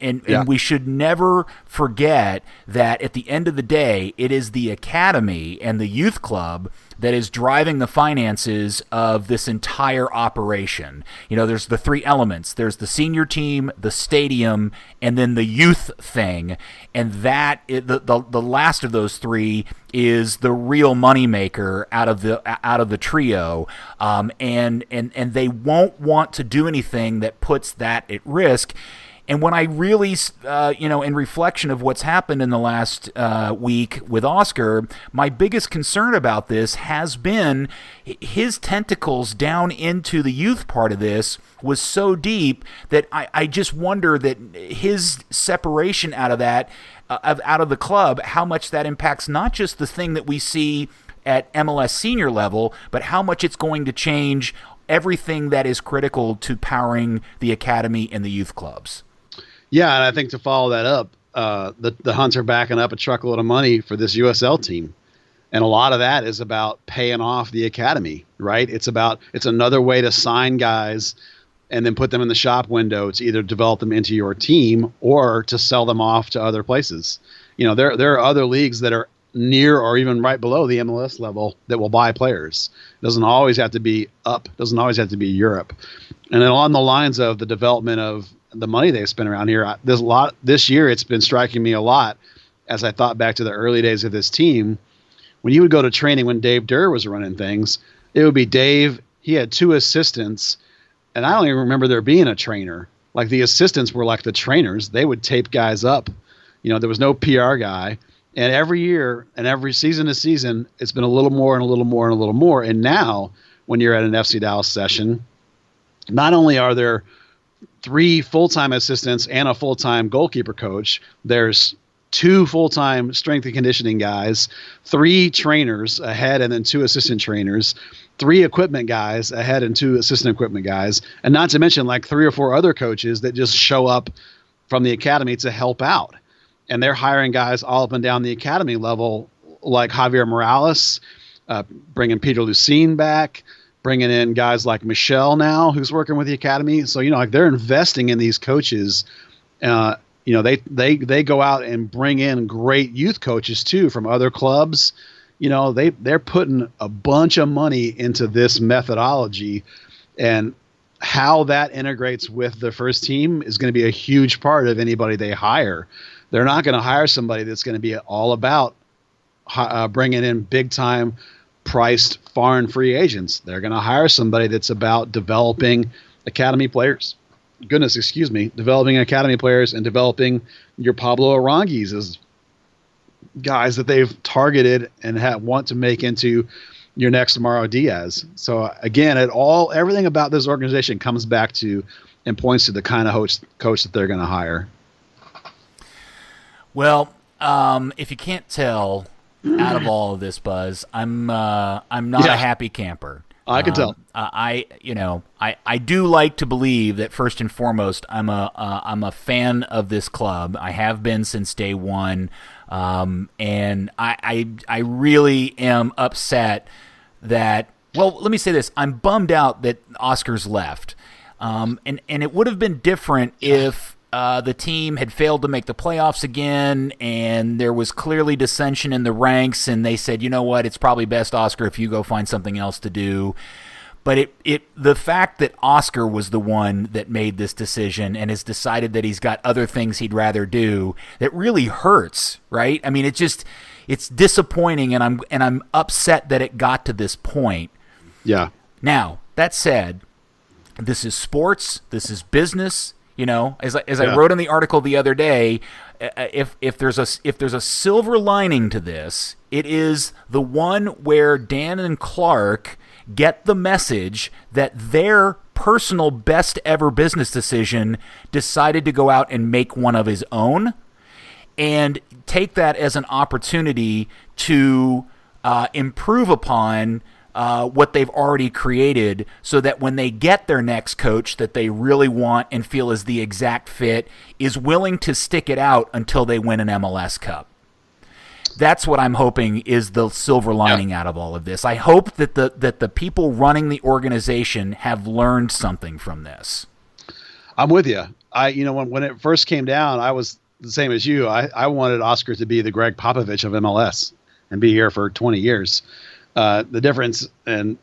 we should never forget that at the end of the day, it is the academy and the youth club that is driving the finances of this entire operation. There's the 3 elements. There's the senior team, the stadium, and then the youth thing. And that the last of those 3 is the real moneymaker out of the trio. And they won't want to do anything that puts that at risk. And when I really, in reflection of what's happened in the last week with Oscar, my biggest concern about this has been his tentacles down into the youth part of this was so deep that I just wonder that his separation out of that, out of the club, how much that impacts not just the thing that we see at MLS senior level, but how much it's going to change everything that is critical to powering the academy and the youth clubs. Yeah, and I think to follow that up, the Hunts are backing up a truckload of money for this USL team. And a lot of that is about paying off the academy, right? It's another way to sign guys and then put them in the shop window to either develop them into your team or to sell them off to other places. There are other leagues that are near or even right below the MLS level that will buy players. It doesn't always have to be up. It doesn't always have to be Europe. And then along the lines of the development of the money they've spent around here, this year it's been striking me a lot as I thought back to the early days of this team. When you would go to training when Dave Durr was running things, it would be Dave. He had 2 assistants, and I don't even remember there being a trainer. Like the assistants were like the trainers. They would tape guys up. There was no PR guy. And every year and every season to season, it's been a little more and a little more and a little more. And now when you're at an FC Dallas session, not only are there 3 full-time assistants and a full-time goalkeeper coach, there's 2 full-time strength and conditioning guys, 3 trainers ahead, and then 2 assistant trainers, 3 equipment guys ahead and 2 assistant equipment guys, and not to mention like 3 or 4 other coaches that just show up from the academy to help out. And they're hiring guys all up and down the academy level, like Javier Morales, bringing Peter Lucine back, bringing in guys like Michelle now, who's working with the academy. So, like they're investing in these coaches. They go out and bring in great youth coaches too from other clubs. They're putting a bunch of money into this methodology, and how that integrates with the first team is going to be a huge part of anybody they hire. They're not going to hire somebody that's going to be all about bringing in big time priced foreign free agents. They're going to hire somebody that's about developing academy players. Developing academy players and developing your Pablo Arangis as guys that they've targeted and want to make into your next Mauro Diaz. So again, everything about this organization comes back to and points to the kind of coach that they're going to hire. Well, if you can't tell out of all of this, Buzz, I'm not a happy camper. I can tell. I do like to believe that first and foremost, I'm a fan of this club. I have been since day one, and I really am upset that. Well, let me say this: I'm bummed out that Oscar's left, and it would have been different if the team had failed to make the playoffs again, and there was clearly dissension in the ranks, and they said, you know what, it's probably best, Oscar, if you go find something else to do. But the fact that Oscar was the one that made this decision and has decided that he's got other things he'd rather do, that really hurts, right? I mean, it's disappointing, and I'm upset that it got to this point. Yeah. Now, that said, this is sports, this is business. As I wrote in the article the other day, if there's a silver lining to this, it is the one where Dan and Clark get the message that their personal best ever business decision decided to go out and make one of his own, and take that as an opportunity to improve upon what they've already created, so that when they get their next coach that they really want and feel is the exact fit, is willing to stick it out until they win an MLS Cup. That's what I'm hoping is the silver lining out of all of this. I hope that the people running the organization have learned something from this. I'm with you. When it first came down, I was the same as you. I wanted Oscar to be the Greg Popovich of MLS and be here for 20 years. The difference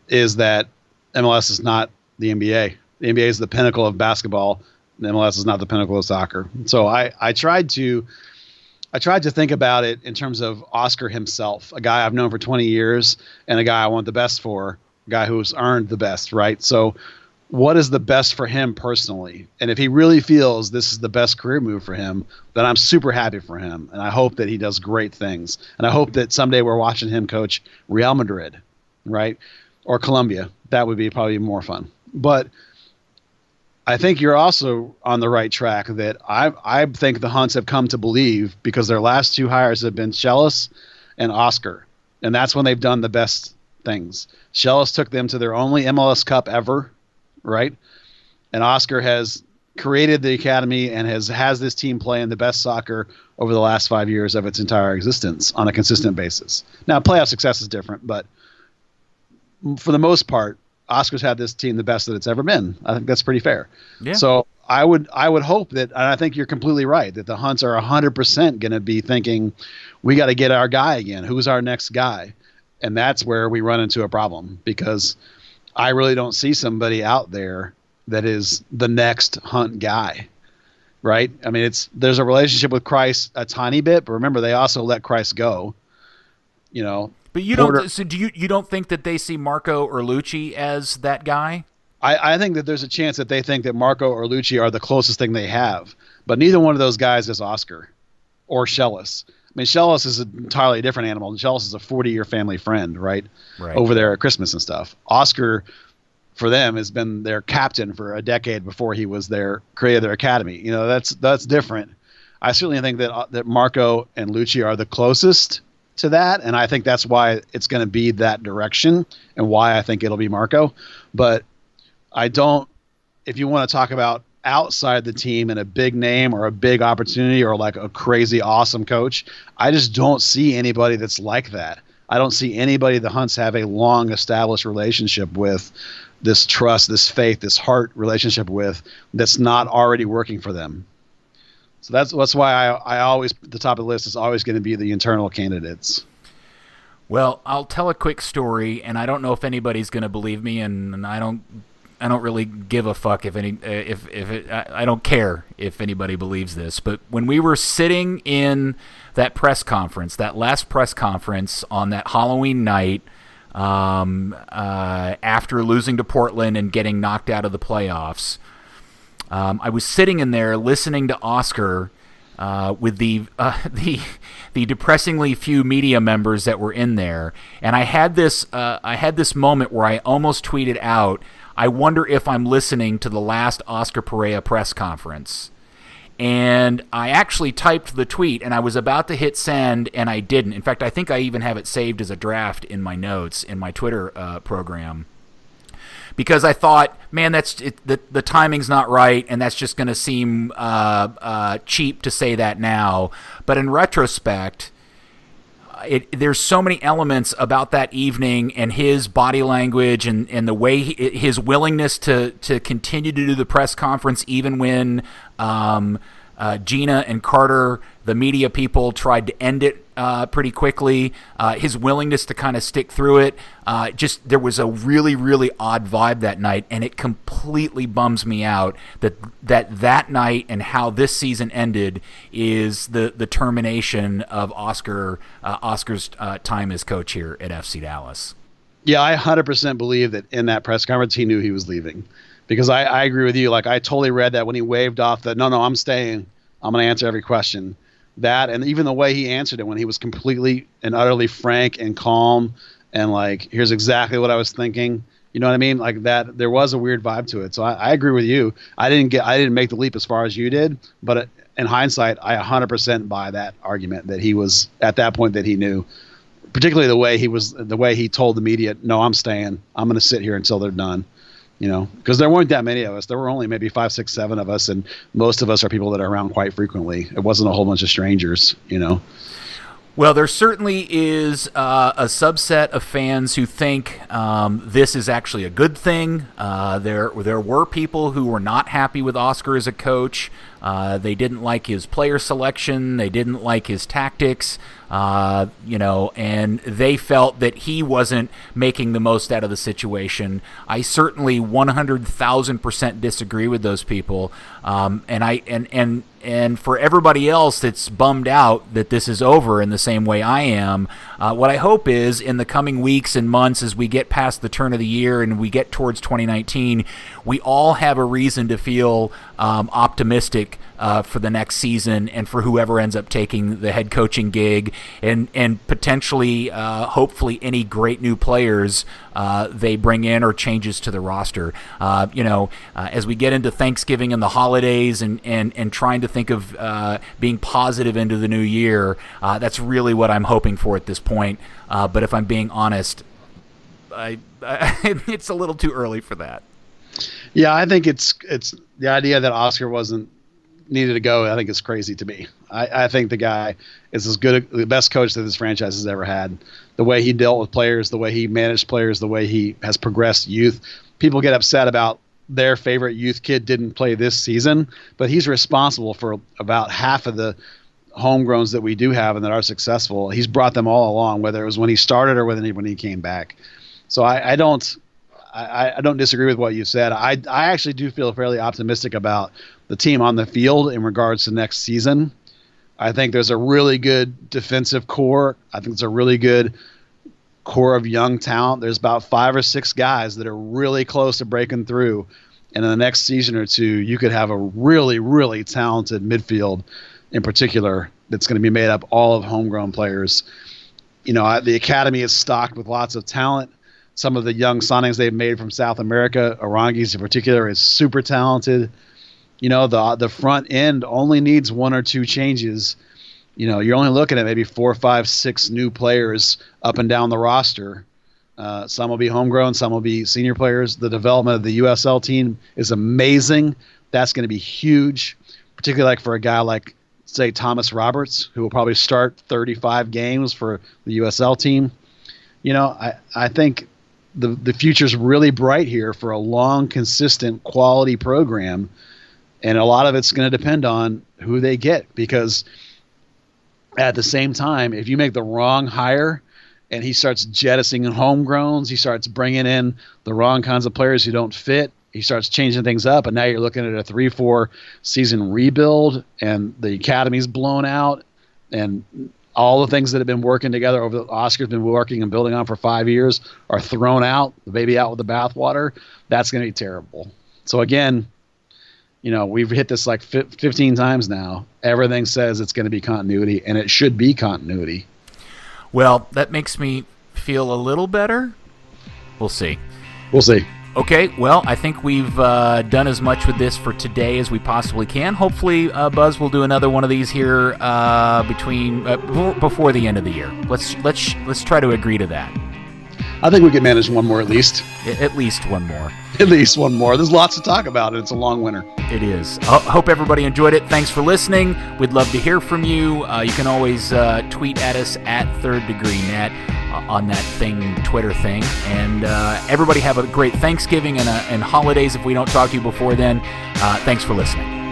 is that MLS is not the NBA. The NBA is the pinnacle of basketball. And MLS is not the pinnacle of soccer. So I tried to think about it in terms of Oscar himself, a guy I've known for 20 years and a guy I want the best for, a guy who's earned the best, right? So what is the best for him personally? And if he really feels this is the best career move for him, then I'm super happy for him. And I hope that he does great things. And I hope that someday we're watching him coach Real Madrid, right? Or Colombia. That would be probably more fun. But I think you're also on the right track that I think the Hunts have come to believe, because their last 2 hires have been Schellas and Oscar. And that's when they've done the best things. Schellas took them to their only MLS Cup ever, right? And Oscar has created the academy and has this team playing the best soccer over the last 5 years of its entire existence on a consistent basis. Now, playoff success is different, but for the most part, Oscar's had this team the best that it's ever been. I think that's pretty fair. Yeah. So I would hope that, and I think you're completely right, that the Hunts are 100% going to be thinking, we got to get our guy again. Who's our next guy? And that's where we run into a problem, because I really don't see somebody out there that is the next Hunt guy, right? I mean, there's a relationship with Christ a tiny bit, but remember, they also let Christ go, But you don't. So do you don't think that they see Marco or Lucci as that guy? I think that there's a chance that they think that Marco or Lucci are the closest thing they have, but neither one of those guys is Oscar or Schellas. I mean, Schellas is an entirely different animal. Schellas is a 40-year family friend, right? Over there at Christmas and stuff. Oscar, for them, has been their captain for a decade before he was created their academy. That's different. I certainly think that Marco and Lucci are the closest to that, and I think that's why it's going to be that direction, and why I think it'll be Marco. But I don't. If you want to talk about outside the team and a big name or a big opportunity or like a crazy awesome coach, I just don't see anybody that's like that. I don't see anybody the Hunts have a long established relationship with, this trust, this faith, this heart relationship with, that's not already working for them. So that's why I always, the top of the list is always going to be the internal candidates. Well, I'll tell a quick story, and I don't know if anybody's going to believe me, and I don't really give a fuck if I don't care if anybody believes this. But when we were sitting in that press conference, that last press conference on that Halloween night, after losing to Portland and getting knocked out of the playoffs, I was sitting in there listening to Oscar with the depressingly few media members that were in there, and I had this moment where I almost tweeted out, I wonder if I'm listening to the last Oscar Pareja press conference. And I actually typed the tweet, and I was about to hit send, and I didn't. In fact, I think I even have it saved as a draft in my notes in my Twitter program, because I thought, man, the timing's not right, and that's just going to seem cheap to say that now. But in retrospect, there's so many elements about that evening and his body language and the way his willingness to continue to do the press conference even when Gina and Carter, the media people, tried to end it pretty quickly. His willingness to kind of stick through it. Just there was a really, really odd vibe that night, and it completely bums me out that night and how this season ended is the termination of Oscar's time as coach here at FC Dallas. Yeah, I 100% believe that in that press conference he knew he was leaving, because I agree with you. Like, I totally read that when he waved off that no, I'm staying. I'm going to answer every question. That, and even the way he answered it when he was completely and utterly frank and calm and like, here's exactly what I was thinking. You know what I mean? Like that, there was a weird vibe to it. So I agree with you. I didn't make the leap as far as you did, but in hindsight, I 100% buy that argument that he was at that point that he knew, particularly the way he told the media, no, I'm staying. I'm going to sit here until they're done. You know, because there weren't that many of us. There were only maybe 5, 6, 7 of us, and most of us are people that are around quite frequently. It wasn't a whole bunch of strangers, you know. Well, there certainly is a subset of fans who think this is actually a good thing. There were people who were not happy with Oscar as a coach. They didn't like his player selection. They didn't like his tactics. And they felt that he wasn't making the most out of the situation. I certainly 100,000% disagree with those people. And for everybody else that's bummed out that this is over in the same way I am, what I hope is in the coming weeks and months as we get past the turn of the year and we get towards 2019, we all have a reason to feel optimistic for the next season and for whoever ends up taking the head coaching gig and potentially, hopefully, any great new players they bring in or changes to the roster. As we get into Thanksgiving and the holidays and trying to think of being positive into the new year, that's really what I'm hoping for at this point. But if I'm being honest, it's a little too early for that. Yeah, I think it's the idea that Oscar wasn't needed to go. I think it's crazy to me. I think the guy is the best coach that this franchise has ever had. The way he dealt with players, the way he managed players, the way he has progressed youth. People get upset about their favorite youth kid didn't play this season, but he's responsible for about half of the homegrowns that we do have and that are successful. He's brought them all along, whether it was when he started or when he came back. So I don't disagree with what you said. I actually do feel fairly optimistic about the team on the field in regards to next season. I think there's a really good defensive core. I think it's a really good core of young talent. There's about 5 or 6 guys that are really close to breaking through. And in the next season or two, you could have a really, really talented midfield in particular that's going to be made up all of homegrown players. You know, the academy is stocked with lots of talent. Some of the young signings they've made from South America, Arangis in particular, is super talented. the front end only needs one or two changes. You're only looking at maybe 4, 5, 6 new players up and down the roster. Some will be homegrown, some will be senior players. The development of the USL team is amazing. That's going to be huge, particularly like for a guy like, say, Thomas Roberts, who will probably start 35 games for the USL team. I think the future's really bright here for a long, consistent, quality program, and a lot of it's going to depend on who they get, because at the same time, if you make the wrong hire and he starts jettisoning homegrowns, he starts bringing in the wrong kinds of players who don't fit, he starts changing things up, and now you're looking at a 3-4 season rebuild, and the academy's blown out, and all the things that have been working together Oscar's been working and building on for 5 years are thrown out, the baby out with the bathwater. That's going to be terrible. So again, we've hit this like 15 times now. Everything says it's going to be continuity, and it should be continuity. Well, that makes me feel a little better. We'll see. We'll see. Okay, well, I think we've done as much with this for today as we possibly can. Hopefully, Buzz will do another one of these here before the end of the year. Let's try to agree to that. I think we can manage one more at least. At least one more. At least one more. There's lots to talk about, and it's a long winter. It is. Hope everybody enjoyed it. Thanks for listening. We'd love to hear from you. You can always tweet at us at Third Degree Net on that Twitter thing. And everybody have a great Thanksgiving and holidays if we don't talk to you before then. Thanks for listening.